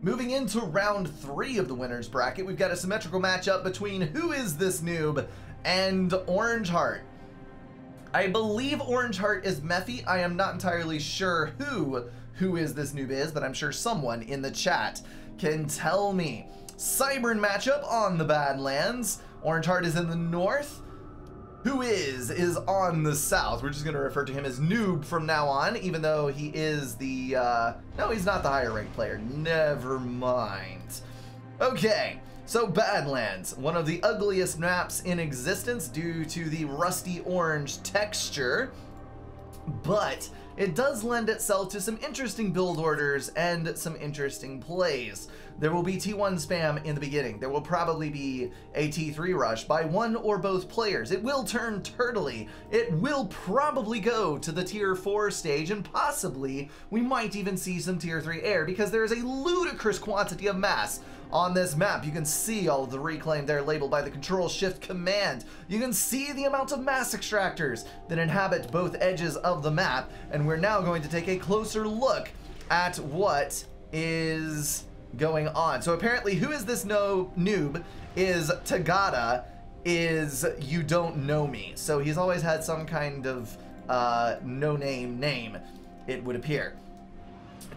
Moving into round 3 of the winner's bracket, we've got a symmetrical matchup between Who Is This Noob and Orange Heart. I believe Orange Heart is Mephi. I am not entirely sure who Is This Noob is, but I'm sure someone in the chat can tell me. Cybern matchup on the Badlands. Orange Heart is in the north. Who is on the south. We're just going to refer to him as Noob from now on, even though he is the, no, he's not the higher ranked player. Never mind. Okay, so Badlands, one of the ugliest maps in existence due to the rusty orange texture, but it does lend itself to some interesting build orders and some interesting plays. There will be T1 spam in the beginning. There will probably be a T3 rush by one or both players. It will turn turtly. It will probably go to the tier 4 stage, and possibly we might even see some tier 3 air because there is a ludicrous quantity of mass on this map. You can see all of the reclaim there labeled by the Control-Shift command. You can see the amount of mass extractors that inhabit both edges of the map, and we're now going to take a closer look at what is going on. So apparently, Who Is This Noob is Tagada is You Don't Know Me. So he's always had some kind of no-name name, it would appear.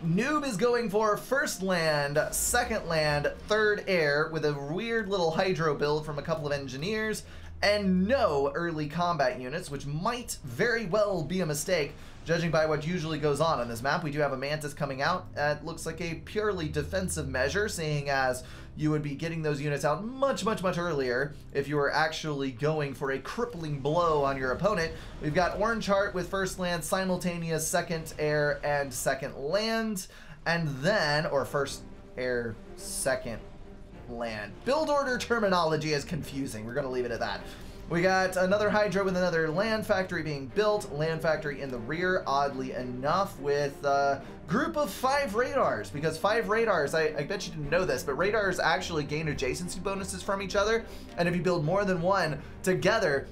Noob is going for first land, second land, third air with a weird little hydro build from a couple of engineers and no early combat units, which might very well be a mistake judging by what usually goes on this map. We do have a Mantis coming out. It looks like a purely defensive measure, seeing as you would be getting those units out much earlier if you were actually going for a crippling blow on your opponent. We've got Orange Heart with first land, simultaneous second air and second land, and then, or first air, second land. Build order terminology is confusing. We're going to leave it at that. We got another Hydra with another land factory being built. Land factory in the rear, oddly enough, with a group of 5 radars. Because 5 radars, I bet you didn't know this, but radars actually gain adjacency bonuses from each other. And if you build more than one together,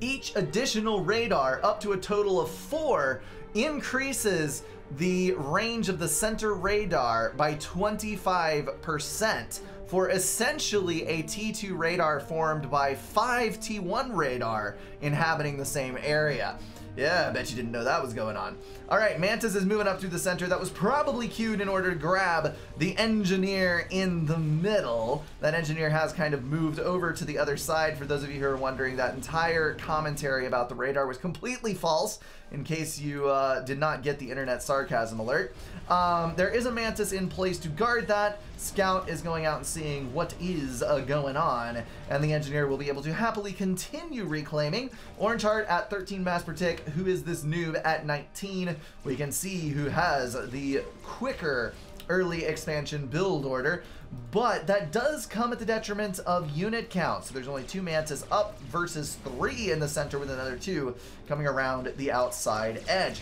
each additional radar, up to a total of 4, increases the range of the center radar by 25%. For essentially a T2 radar formed by 5 T1 radar inhabiting the same area. Yeah, I bet you didn't know that was going on. All right, Mantis is moving up through the center. That was probably queued in order to grab the engineer in the middle. That engineer has kind of moved over to the other side. For those of you who are wondering, that entire commentary about the radar was completely false, in case you did not get the internet sarcasm alert. There is a Mantis in place to guard that. Scout is going out and seeing what is going on, and the engineer will be able to happily continue reclaiming. Orange Heart at 13 mass per tick. Who Is This Noob at 19? We can see who has the quicker early expansion build order, but that does come at the detriment of unit count. So there's only 2 Mantis up versus 3 in the center, with another 2 coming around the outside edge.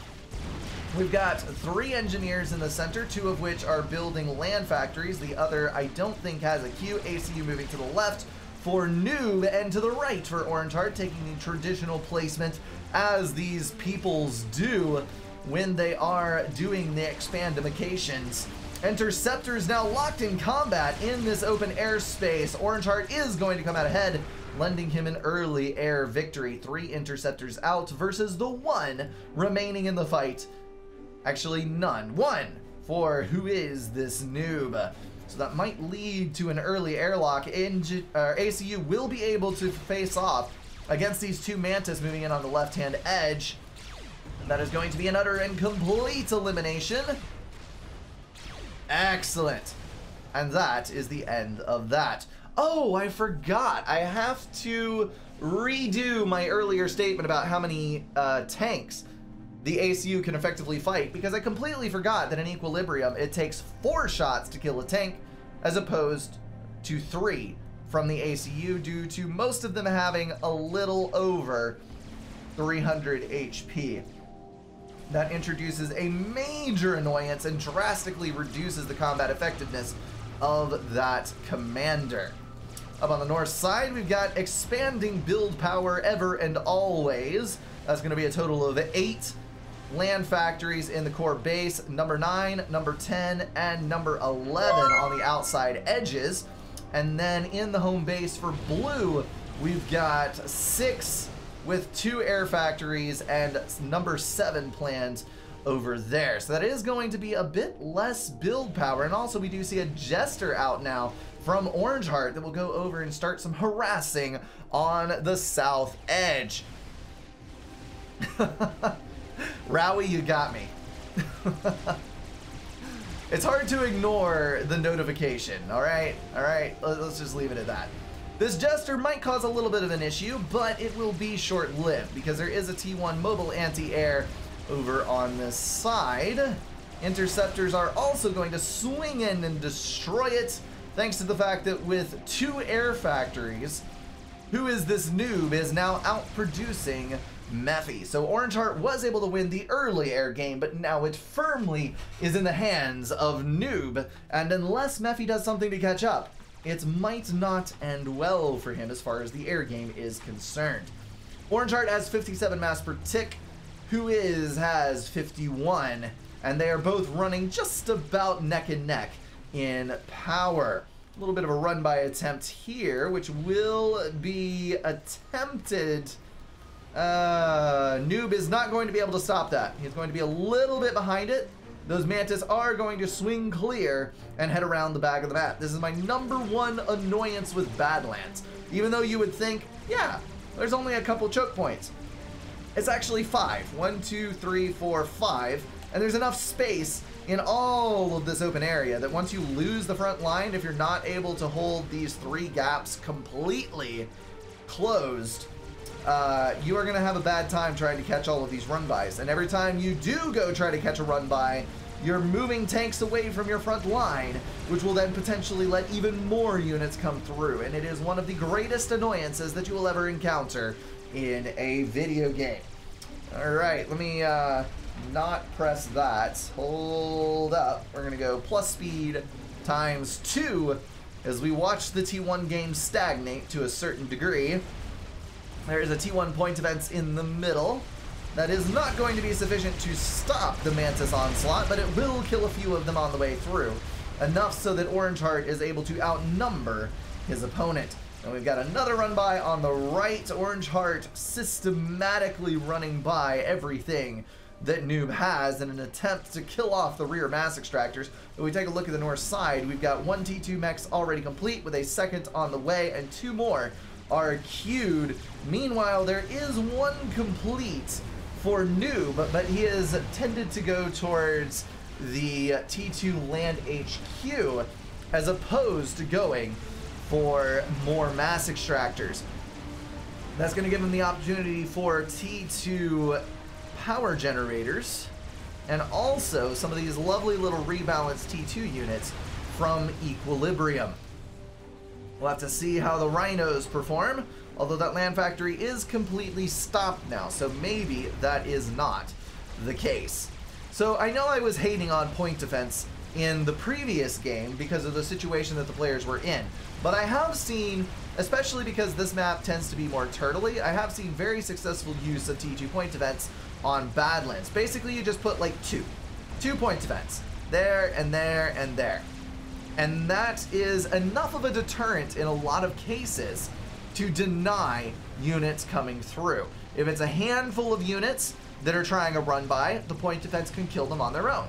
We've got 3 engineers in the center, 2 of which are building land factories. The other, I don't think, has a queue. ACU moving to the left for Noob, and to the right for Orange Heart, taking the traditional placement as these peoples do when they are doing the expandifications. Interceptors now locked in combat in this open airspace. Orange Heart is going to come out ahead, lending him an early air victory. 3 interceptors out versus the 1 remaining in the fight. Actually, none. 1 for Who Is This Noob. So that might lead to an early airlock. ACU will be able to face off against these 2 Mantis moving in on the left-hand edge. That is going to be an utter and complete elimination. Excellent. And that is the end of that. Oh, I forgot. I have to redo my earlier statement about how many tanks the ACU can effectively fight, because I completely forgot that in Equilibrium it takes 4 shots to kill a tank as opposed to 3 from the ACU, due to most of them having a little over 300 HP. That introduces a major annoyance and drastically reduces the combat effectiveness of that commander. Up on the north side, we've got expanding build power ever and always. That's going to be a total of 8 land factories in the core base, number 9, number 10, and number 11 on the outside edges. And then in the home base for blue, we've got 6 with 2 air factories and number 7 planned over there. So that is going to be a bit less build power. And also we do see a Jester out now from Orange Heart that will go over and start some harassing on the south edge. Rowie, you got me. It's hard to ignore the notification, all right? All right, let's just leave it at that. This Jester might cause a little bit of an issue, but it will be short-lived because there is a T1 mobile anti-air over on this side. Interceptors are also going to swing in and destroy it, thanks to the fact that with 2 air factories, Who Is This Noob is now outproducing Mephi. So Orange Heart was able to win the early air game, but now it firmly is in the hands of Noob, and unless Mephi does something to catch up, it might not end well for him as far as the air game is concerned. Orange Heart has 57 mass per tick, Who Is has 51, and they are both running just about neck and neck in power. A little bit of a run-by attempt here, which will be attempted. Noob is not going to be able to stop that. He's going to be a little bit behind it. Those Mantis are going to swing clear and head around the back of the map. This is my #1 annoyance with Badlands. Even though you would think, yeah, there's only a couple choke points. It's actually 5. 1, 2, 3, 4, 5. And there's enough space in all of this open area that once you lose the front line, if you're not able to hold these 3 gaps completely closed, you are going to have a bad time trying to catch all of these run-bys. And every time you do go try to catch a run-by, you're moving tanks away from your front line, which will then potentially let even more units come through. And it is one of the greatest annoyances that you will ever encounter in a video game. Alright, let me not press that. Hold up. We're going to go plus speed times 2 as we watch the T1 game stagnate to a certain degree. There is a T1 point events in the middle. That is not going to be sufficient to stop the Mantis onslaught, but it will kill a few of them on the way through. Enough so that Orange Heart is able to outnumber his opponent. And we've got another run by on the right. Orange Heart systematically running by everything that Noob has in an attempt to kill off the rear mass extractors. If we take a look at the north side, we've got 1 T2 mechs already complete with a second on the way, and 2 more are queued. Meanwhile, there is 1 complete for Noob, but he has tended to go towards the T2 land HQ as opposed to going for more mass extractors. That's going to give him the opportunity for T2 power generators and also some of these lovely little rebalanced T2 units from Equilibrium. We'll have to see how the Rhinos perform, although that land factory is completely stopped now, so maybe that is not the case. So I know I was hating on point defense in the previous game because of the situation that the players were in, but I have seen, especially because this map tends to be more turtley, I have seen very successful use of T2 point defense on Badlands. Basically, you just put like 2 point defense there and there and there. And that is enough of a deterrent in a lot of cases to deny units coming through. If it's a handful of units that are trying a run by, the point defense can kill them on their own.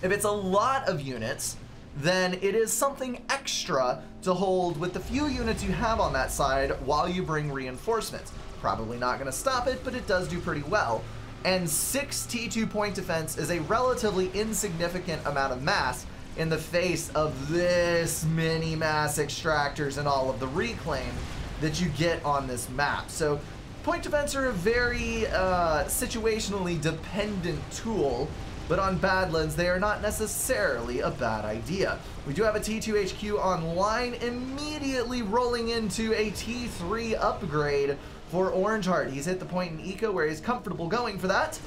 If it's a lot of units, then it is something extra to hold with the few units you have on that side while you bring reinforcements. Probably not going to stop it, but it does do pretty well. And 6 T2 point defense is a relatively insignificant amount of mass in the face of this many mass extractors and all of the reclaim that you get on this map. So point defense are a very situationally dependent tool, but on Badlands they are not necessarily a bad idea. We do have a T2 HQ online, immediately rolling into a T3 upgrade for Orange Heart. He's hit the point in Eco where he's comfortable going for that.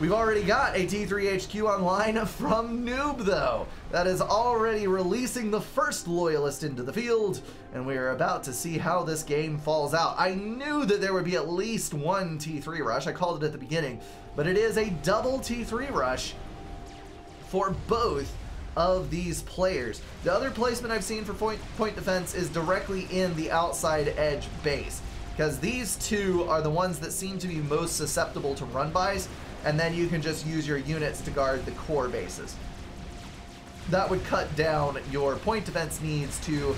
We've already got a T3 HQ online from Noob, though. That is already releasing the first Loyalist into the field, and we are about to see how this game falls out. I knew that there would be at least one T3 rush. I called it at the beginning, but it is a double T3 rush for both of these players. The other placement I've seen for point defense is directly in the outside edge base, because these two are the ones that seem to be most susceptible to run-bys, and then you can just use your units to guard the core bases. That would cut down your point defense needs to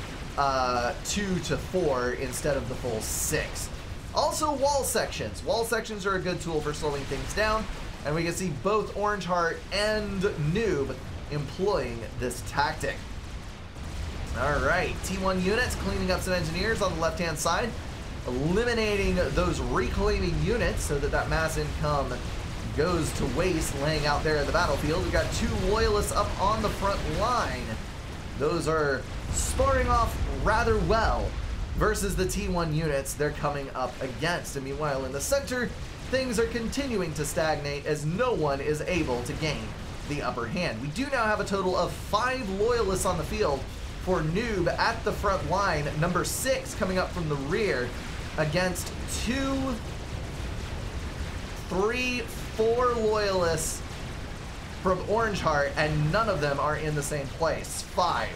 2 to 4 instead of the full 6. Also, wall sections. Wall sections are a good tool for slowing things down, and we can see both Orange Heart and Noob employing this tactic. Alright, T1 units cleaning up some engineers on the left-hand side, eliminating those reclaiming units so that mass income goes to waste laying out there in the battlefield. We've got 2 Loyalists up on the front line. Those are sparring off rather well versus the T1 units they're coming up against. And meanwhile, in the center, things are continuing to stagnate as no one is able to gain the upper hand. We do now have a total of 5 Loyalists on the field for Noob at the front line. Number 6 coming up from the rear against 2, 3, 4 Loyalists from Orange Heart, and none of them are in the same place. 5.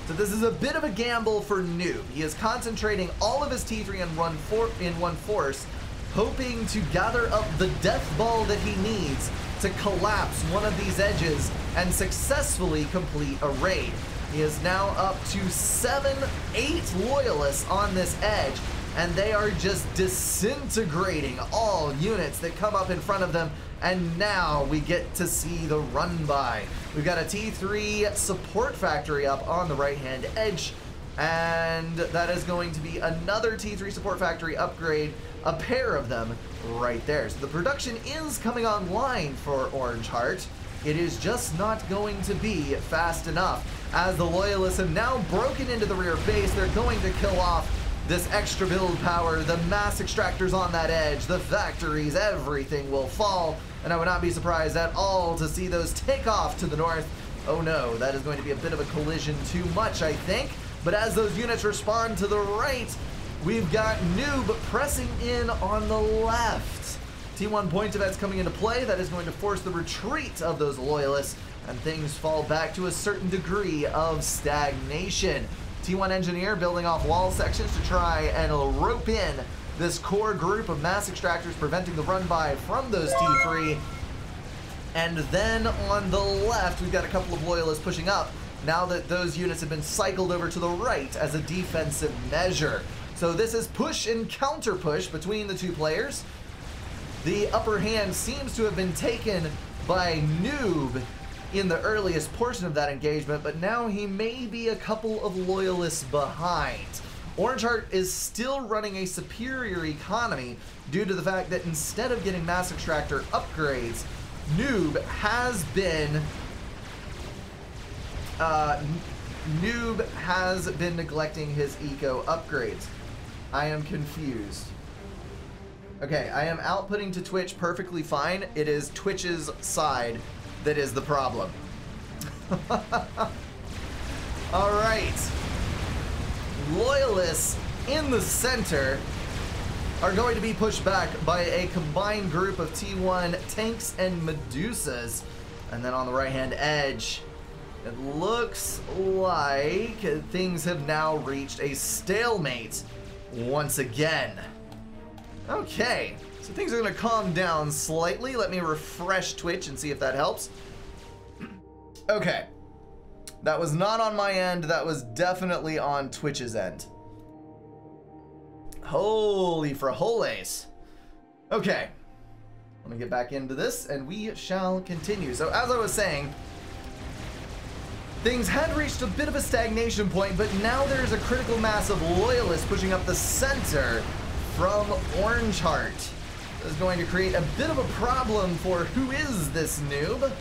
So this is a bit of a gamble for Noob. He is concentrating all of his T3 in one force, hoping to gather up the death ball that he needs to collapse one of these edges and successfully complete a raid. He is now up to 8 Loyalists on this edge, and they are just disintegrating all units that come up in front of them, and now we get to see the run-by. We've got a T3 support factory up on the right-hand edge, and that is going to be another T3 support factory upgrade, a pair of them right there. So the production is coming online for Orange Heart. It is just not going to be fast enough. As the Loyalists have now broken into the rear base, they're going to kill off this extra build power, the mass extractors on that edge, the factories, everything will fall, and I would not be surprised at all to see those take off to the north. Oh no, that is going to be a bit of a collision too much, I think, but as those units respond to the right, we've got Noob pressing in on the left. T1 point defense coming into play, that is going to force the retreat of those Loyalists, and things fall back to a certain degree of stagnation. T1 engineer building off wall sections to try and rope in this core group of mass extractors, preventing the run-by from those T3. And then on the left, we've got a couple of Loyalists pushing up now that those units have been cycled over to the right as a defensive measure. So this is push and counter push between the two players. The upper hand seems to have been taken by Noob in the earliest portion of that engagement, but now he may be a couple of Loyalists behind. Orange Heart is still running a superior economy due to the fact that instead of getting mass extractor upgrades, Noob has been neglecting his eco upgrades. I am confused. Okay, I am outputting to Twitch perfectly fine. It is Twitch's side that is the problem. All right. Loyalists in the center are going to be pushed back by a combined group of T1 tanks and Medusas. And then on the right-hand edge, it looks like things have now reached a stalemate once again. Okay, so things are going to calm down slightly. Let me refresh Twitch and see if that helps. Okay, that was not on my end. That was definitely on Twitch's end. Holy frijoles. Okay, let me get back into this and we shall continue. So as I was saying, things had reached a bit of a stagnation point, but now there's a critical mass of Loyalists pushing up the center from Orange Heart. This is going to create a bit of a problem for who is this Noob,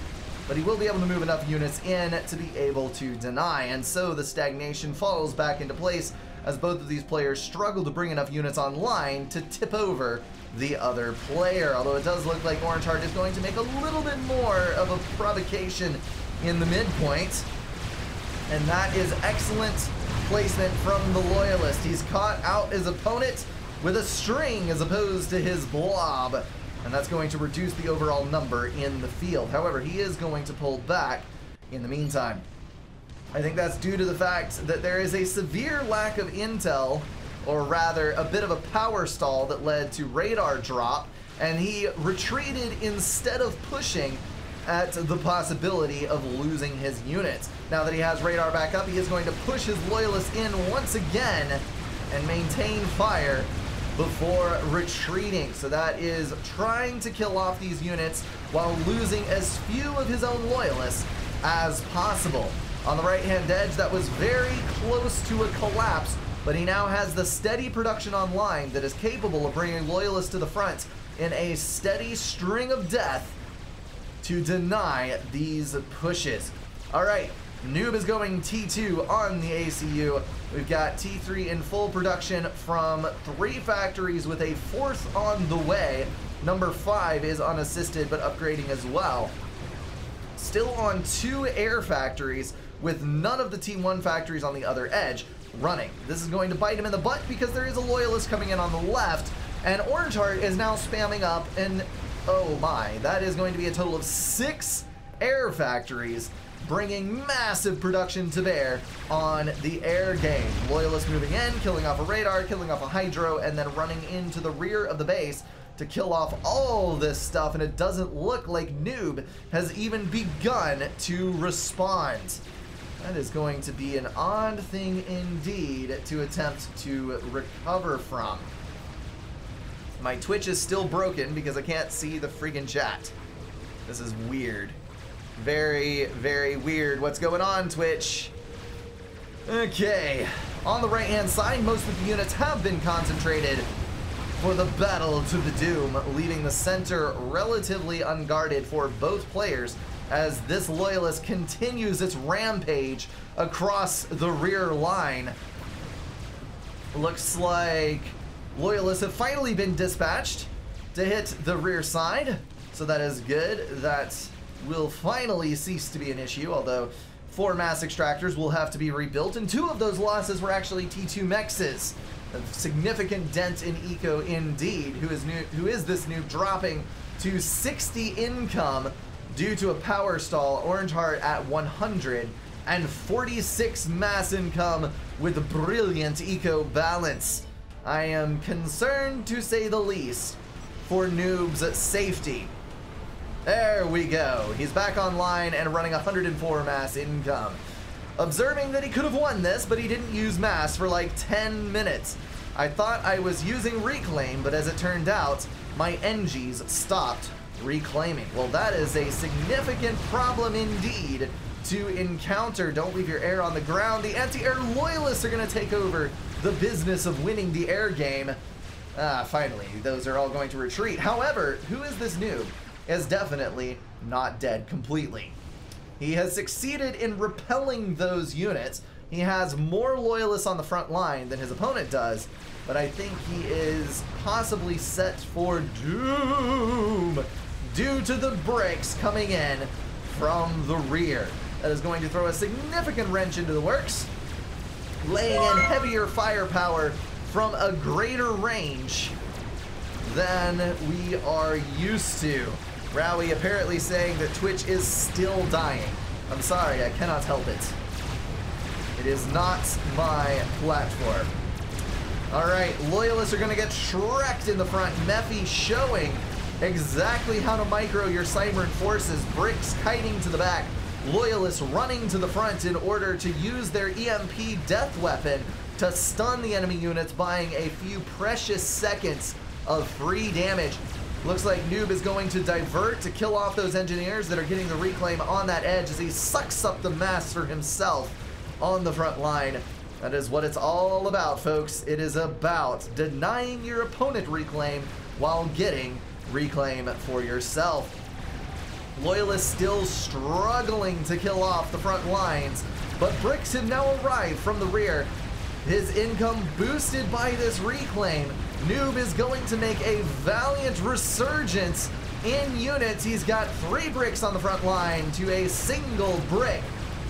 but he will be able to move enough units in to be able to deny, and so the stagnation falls back into place as both of these players struggle to bring enough units online to tip over the other player. Although it does look like Orange Heart is going to make a little bit more of a provocation in the midpoint. And that is excellent placement from the Loyalist. He's caught out his opponent with a string as opposed to his blob. And that's going to reduce the overall number in the field. However, he is going to pull back in the meantime. I think that's due to the fact that there is a severe lack of intel, or rather a bit of a power stall that led to radar drop, and he retreated instead of pushing at the possibility of losing his units. Now that he has radar back up, he is going to push his Loyalists in once again and maintain fire before retreating. So that is trying to kill off these units while losing as few of his own Loyalists as possible. On the right-hand edge, that was very close to a collapse, but he now has the steady production online that is capable of bringing Loyalists to the front in a steady string of death to deny these pushes. All right, Noob is going T2 on the ACU. We've got T3 in full production from 3 factories with a 4th on the way. Number 5 is unassisted but upgrading as well. Still on 2 air factories with none of the T1 factories on the other edge running. This is going to bite him in the butt because there is a Loyalist coming in on the left, and Orange Heart is now spamming up, and oh my, that is going to be a total of 6 air factories, bringing massive production to bear on the air game. Loyalists moving in, killing off a radar, killing off a hydro, and then running into the rear of the base to kill off all this stuff, and it doesn't look like Noob has even begun to respond. That is going to be an odd thing indeed to attempt to recover from. My Twitch is still broken because I can't see the freaking chat. This is weird. Very, very weird. What's going on, Twitch? Okay. On the right-hand side, most of the units have been concentrated for the battle to the doom, leaving the center relatively unguarded for both players as this Loyalist continues its rampage across the rear line. Looks like Loyalists have finally been dispatched to hit the rear side, so that is good. That will finally cease to be an issue, although 4 mass extractors will have to be rebuilt, and 2 of those losses were actually T2 mexes. A significant dent in eco indeed. Who is this noob, dropping to 60 income due to a power stall. Orange Heart at 100 and 46 mass income with brilliant eco balance. I am concerned, to say the least, for Noob's safety. There we go. He's back online and running 104 mass income. Observing that he could have won this, but he didn't use mass for like 10 minutes. I thought I was using reclaim, but as it turned out, my NGs stopped reclaiming. Well, that is a significant problem indeed to encounter. Don't leave your air on the ground. The anti-air Loyalists are going to take over the business of winning the air game. Finally, those are all going to retreat. However, who is this noob? Is definitely not dead completely. He has succeeded in repelling those units. He has more Loyalists on the front line than his opponent does, but I think he is possibly set for doom due to the bricks coming in from the rear. That is going to throw a significant wrench into the works, laying in heavier firepower from a greater range than we are used to. Rowie apparently saying that Twitch is still dying. I'm sorry, I cannot help it. It is not my platform. Alright, Loyalists are going to get shreked in the front. Mephi showing exactly how to micro your Cybern forces. Bricks kiting to the back. Loyalists running to the front in order to use their EMP death weapon to stun the enemy units, buying a few precious seconds of free damage. Looks like Noob is going to divert to kill off those engineers that are getting the reclaim on that edge as he sucks up the mass for himself on the front line. That is what it's all about, folks. It is about denying your opponent reclaim while getting reclaim for yourself. Loyalists still struggling to kill off the front lines, but bricks have now arrived from the rear, His income boosted by this reclaim. Noob is going to make a valiant resurgence in units. He's got 3 bricks on the front line to a single brick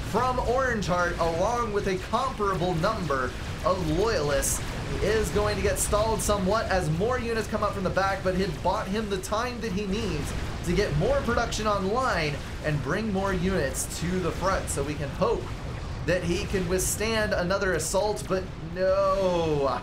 from Orange Heart, along with a comparable number of loyalists. He is going to get stalled somewhat as more units come up from the back, but it bought him the time that he needs to get more production online and bring more units to the front, so we can hope that he can withstand another assault. But no,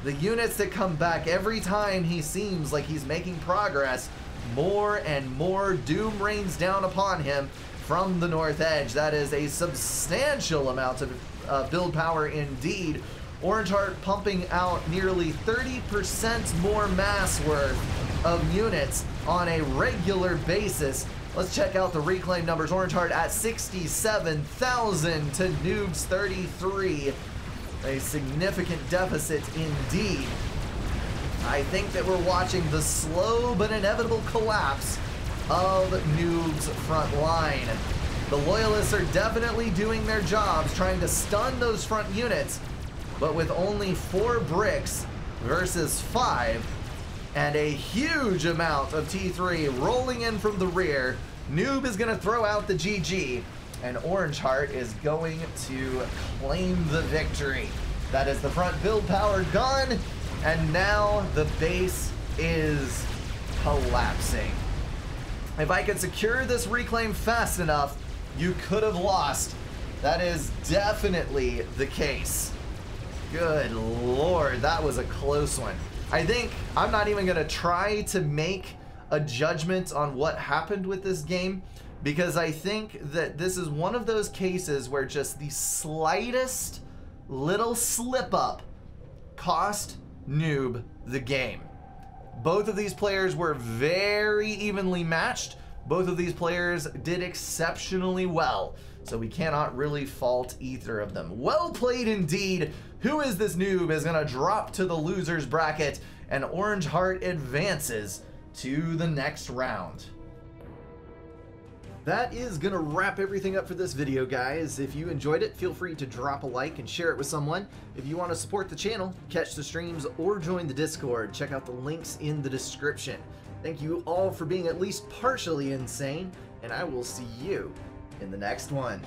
the units that come back every time he seems like he's making progress, more and more doom rains down upon him from the north edge. That is a substantial amount of build power indeed. Orange Heart pumping out nearly 30% more mass worth of units on a regular basis. Let's check out the reclaim numbers. Orange Heart at 67,000 to Noob's 33. A significant deficit indeed. I think that we're watching the slow but inevitable collapse of Noob's front line. The Loyalists are definitely doing their jobs, trying to stun those front units, but with only 4 bricks versus 5, and a huge amount of T3 rolling in from the rear, Noob is going to throw out the GG, and Orange Heart is going to claim the victory. That is the front build power gone, and now the base is collapsing. If I could secure this reclaim fast enough, you could have lost. That is definitely the case. Good lord, that was a close one. I think I'm not even gonna try to make a judgment on what happened with this game, because I think that this is one of those cases where just the slightest little slip up cost Noob the game. Both of these players were very evenly matched. Both of these players did exceptionally well, so we cannot really fault either of them. Well played indeed. Who is this Noob is gonna drop to the losers bracket, and Orange Heart advances to the next round. That is gonna wrap everything up for this video, guys. If you enjoyed it, feel free to drop a like and share it with someone. If you want to support the channel, catch the streams, or join the Discord, check out the links in the description. Thank you all for being at least partially insane, and I will see you in the next one.